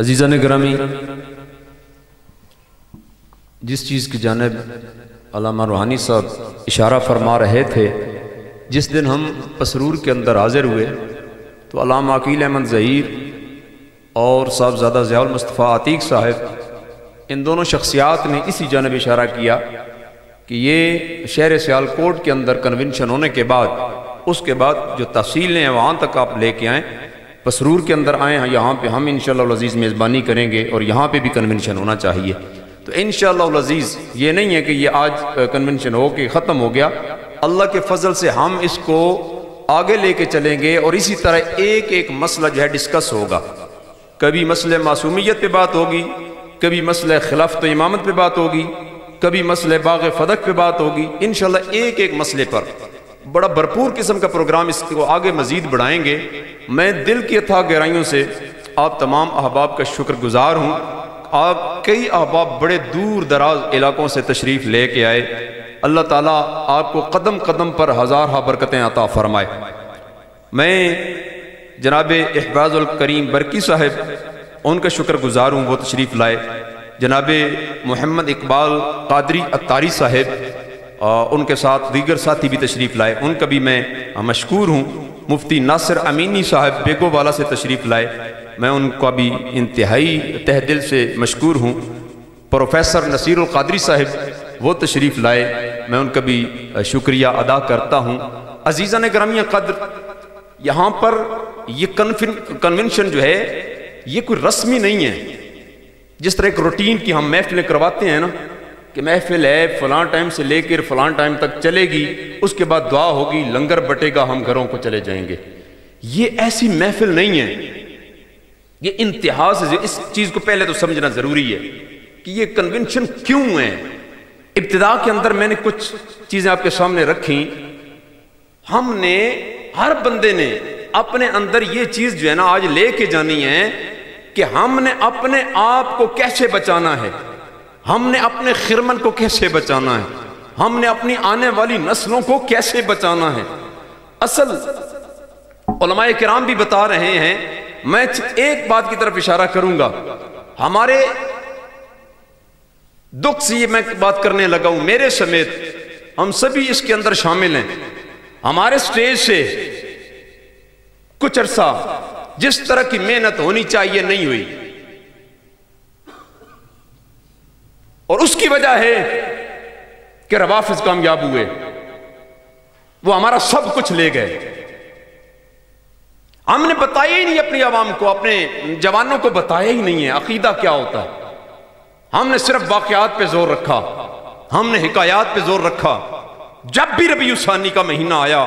عزیزان گرامی، جس چیز کی جانب علامہ روحانی صاحب اشارہ فرما رہے تھے، جس دن ہم پسرور کے اندر حاضر ہوئے تو علامہ عقیل احمد ظہیر اور صاحبزادہ ضیاء المصطفیٰ عتیق صاحب، ان دونوں شخصیات نے اسی جانب اشارہ کیا کہ یہ شہر سیالکوٹ کے اندر کنونشن ہونے کے بعد، اس کے بعد جو تفصیلیں ہیں وہاں تک آپ لے کے آئیں، پسرور کے اندر آئیں، یہاں پہ ہم انشاءاللہ العزیز میزبانی کریں گے اور یہاں پہ بھی کنونشن ہونا چاہیے۔ تو انشاءاللہ العزیز یہ نہیں ہے کہ یہ آج کنونشن ہو کے ختم ہو گیا، اللہ کے فضل سے ہم اس کو آگے لے کے چلیں گے اور اسی طرح ایک ایک مسئلہ جو ہے ڈسکس ہوگا۔ کبھی مسئلہ معصومیت پہ بات ہوگی، کبھی مسئلہ خلافت و امامت پہ بات ہوگی، کبھی مسئلہ باغ فدق پہ بات ہوگی۔ انشاءاللہ ایک ایک مسئلے پر بڑا بھرپور قسم کا پروگرام اس کو آگے مزید بڑھائیں گے۔ میں دل کی اتھاہ گہرائیوں سے آپ تمام احباب کا شکر گزار ہوں۔ آپ کئی احباب بڑے دور دراز علاقوں سے تشریف لے کے آئے، اللہ تعالیٰ آپ کو قدم قدم پر ہزارہ برکتیں عطا فرمائے۔ میں جناب احباز الکریم برکی صاحب ان کا شکر گزار ہوں، وہ تشریف لائے۔ جناب محمد اقبال قادری اتاری صاحب ان کے ساتھ دیگر ساتھی بھی تشریف لائے، ان کا بھی میں مشکور ہوں۔ مفتی ناصر امینی صاحب بیگو والا سے تشریف لائے، میں ان کا بھی انتہائی تہ دل سے مشکور ہوں۔ پروفیسر نصیر القادری صاحب وہ تشریف لائے، میں ان کا بھی شکریہ ادا کرتا ہوں۔ عزیزان گرامی قدر، یہاں پر یہ کنونشن جو ہے یہ کوئی رسمی نہیں ہے۔ جس طرح ایک روٹین کی ہم محفلیں کرواتے ہیں نا کہ محفل ہے فلاں ٹائم سے لے کر فلاں ٹائم تک چلے گی، اس کے بعد دعا ہوگی، لنگر بٹے گا، ہم گھروں کو چلے جائیں گے، یہ ایسی محفل نہیں ہے۔ یہ انتہا سے اس چیز کو پہلے تو سمجھنا ضروری ہے کہ یہ کنونشن کیوں ہے۔ ابتدا کے اندر میں نے کچھ چیزیں آپ کے سامنے رکھیں۔ ہم نے، ہر بندے نے اپنے اندر یہ چیز جو ہے نا آج لے کے جانی ہے کہ ہم نے اپنے آپ کو کیسے بچانا ہے، ہم نے اپنے خرمن کو کیسے بچانا ہے، ہم نے اپنی آنے والی نسلوں کو کیسے بچانا ہے۔ اصل علماء کرام بھی بتا رہے ہیں، میں ایک بات کی طرف اشارہ کروں گا، ہمارے دکھ سے یہ میں بات کرنے لگا ہوں، میرے سمیت ہم سبھی اس کے اندر شامل ہیں۔ ہمارے سٹیج سے کچھ عرصہ جس طرح کی محنت ہونی چاہیے نہیں ہوئی، اور اس کی وجہ ہے کہ روافض کامیاب ہوئے، وہ ہمارا سب کچھ لے گئے۔ ہم نے بتایا ہی نہیں اپنی عوام کو، اپنے جوانوں کو بتایا ہی نہیں ہے عقیدہ کیا ہوتا ہے۔ ہم نے صرف واقعات پہ زور رکھا، ہم نے حکایات پہ زور رکھا۔ جب بھی ربیع الثانی کا مہینہ آیا،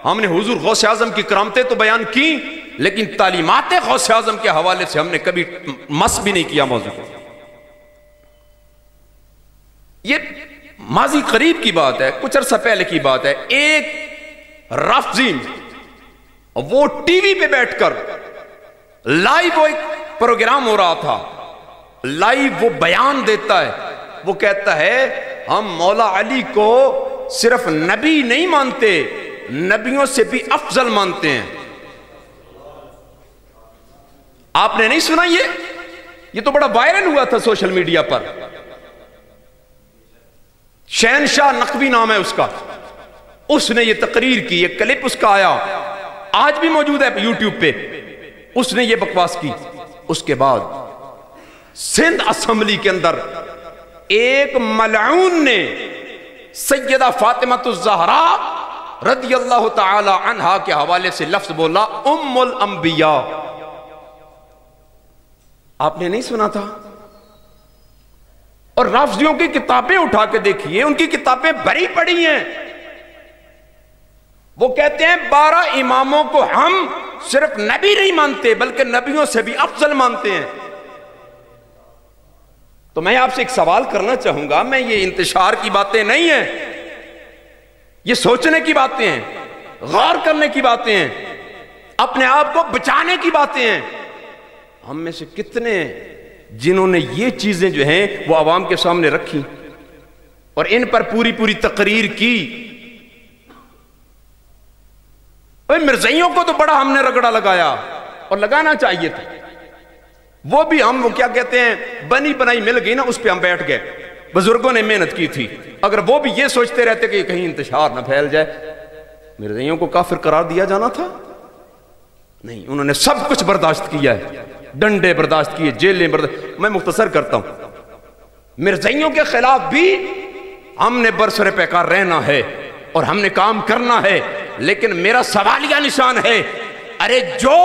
ہم نے حضور غوث اعظم کی کرامتیں تو بیان کی، لیکن تعلیمات غوث اعظم کے حوالے سے ہم نے کبھی مس بھی نہیں کیا موضوع کو۔ یہ ماضی قریب کی بات ہے، کچھ عرصہ پہلے کی بات ہے۔ ایک رافضی وہ ٹی وی پہ بیٹھ کر لائیو وہ ایک پروگرام ہو رہا تھا، لائیو وہ بیان دیتا ہے، وہ کہتا ہے ہم مولا علی کو صرف نبی نہیں مانتے، نبیوں سے بھی افضل مانتے ہیں۔ آپ نے نہیں سنا یہ تو بڑا وائرل ہوا تھا سوشل میڈیا پر۔ شہنشاہ نقوی نام ہے اس کا، اس نے یہ تقریر کی، یہ کلپ اس کا آیا، آج بھی موجود ہے یوٹیوب پہ۔ اس نے یہ بکواس کی۔ اس کے بعد سندھ اسمبلی کے اندر ایک ملعون نے سیدہ فاطمہ الزہراء رضی اللہ تعالی عنہا کے حوالے سے لفظ بولا، ام الانبیاء۔ آپ نے نہیں سنا تھا؟ اور رافضیوں کی کتابیں اٹھا کے دیکھیے، ان کی کتابیں بھری پڑی ہیں۔ وہ کہتے ہیں 12 اماموں کو ہم صرف نبی نہیں مانتے بلکہ نبیوں سے بھی افضل مانتے ہیں۔ تو میں آپ سے ایک سوال کرنا چاہوں گا، میں یہ انتشار کی باتیں نہیں ہیں، یہ سوچنے کی باتیں ہیں، غور کرنے کی باتیں ہیں، اپنے آپ کو بچانے کی باتیں ہیں۔ ہم میں سے کتنے جنہوں نے یہ چیزیں جو ہیں وہ عوام کے سامنے رکھی اور ان پر پوری تقریر کی۔ مرزائیوں کو تو بڑا ہم نے رگڑا لگایا اور لگانا چاہیے تھا، وہ بھی ہم وہ کیا کہتے ہیں بنی بنائی مل گئی نا، اس پہ ہم بیٹھ گئے. بزرگوں نے محنت کی تھی. اگر وہ بھی یہ سوچتے رہتے کہ کہیں انتشار نہ پھیل جائے، مرزائیوں کو کافر قرار دیا جانا تھا؟ نہیں، انہوں نے سب کچھ برداشت کیا ہے، ڈنڈے برداشت کیے، جیلیں برداشت. میں مختصر کرتا ہوں، مرزائیوں کے خلاف بھی ہم نے برسر پیکار رہنا ہے اور ہم نے کام کرنا ہے. لیکن میرا سوالیہ نشان ہے، ارے جو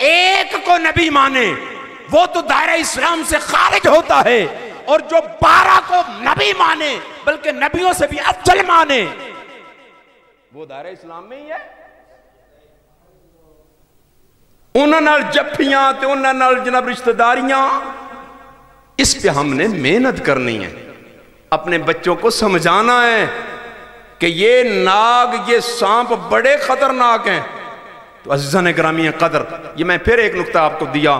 ایک کو نبی مانے وہ تو دائرہ اسلام سے خارج ہوتا ہے، اور جو 12 کو نبی مانے بلکہ نبیوں سے بھی افضل مانے وہ دائرہ اسلام میں ہی ہے. انہاں نال جفیاں تے انہاں نال جناب رشتہ داریاں، اس پہ ہم نے محنت کرنی ہے. اپنے بچوں کو سمجھانا ہے کہ یہ ناگ، یہ سانپ بڑے خطرناک ہیں. تو عزیزان گرامی قدر، یہ میں پھر ایک نکتہ آپ کو دیا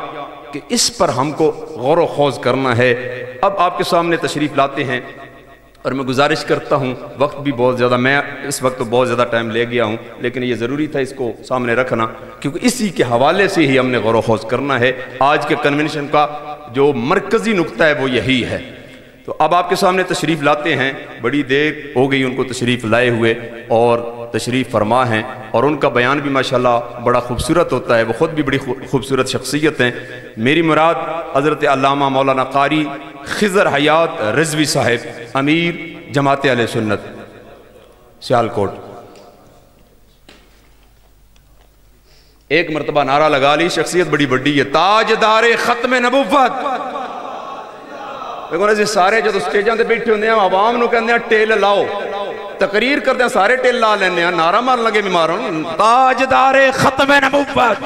کہ اس پر ہم کو غور و خوض کرنا ہے. اب آپ کے سامنے تشریف لاتے ہیں اور میں گزارش کرتا ہوں، وقت بھی بہت زیادہ، میں اس وقت بہت زیادہ ٹائم لے گیا ہوں، لیکن یہ ضروری تھا اس کو سامنے رکھنا کیونکہ اسی کے حوالے سے ہی ہم نے غور و خوض کرنا ہے. آج کے کنونشن کا جو مرکزی نکتہ ہے وہ یہی ہے. تو اب آپ کے سامنے تشریف لاتے ہیں، بڑی دیر ہو گئی ان کو تشریف لائے ہوئے اور تشریف فرما ہیں، اور ان کا بیان بھی ماشاءاللہ بڑا خوبصورت ہوتا ہے. وہ خود بھی بڑی خوبصورت شخصیت ہیں. میری مراد حضرت علامہ مولانا قاری خضر حیات رضوی صاحب، امیر جماعت اہل سنت سیالکوٹ. ایک مرتبہ نعرہ لگا لی، شخصیت بڑی بڑی ہے، تاجدار ختم نبوت. دیکھو نا جی، سارے جب اسٹیجاں تے بیٹھے ہوندے ہیں، عوام نو کہندے ہیں ٹیل لاؤ، تقریر کرتے ہیں سارے ٹیل لا لینے ہیں، نعرہ مار لگے بیماروں، تاجدار ختم نبوت.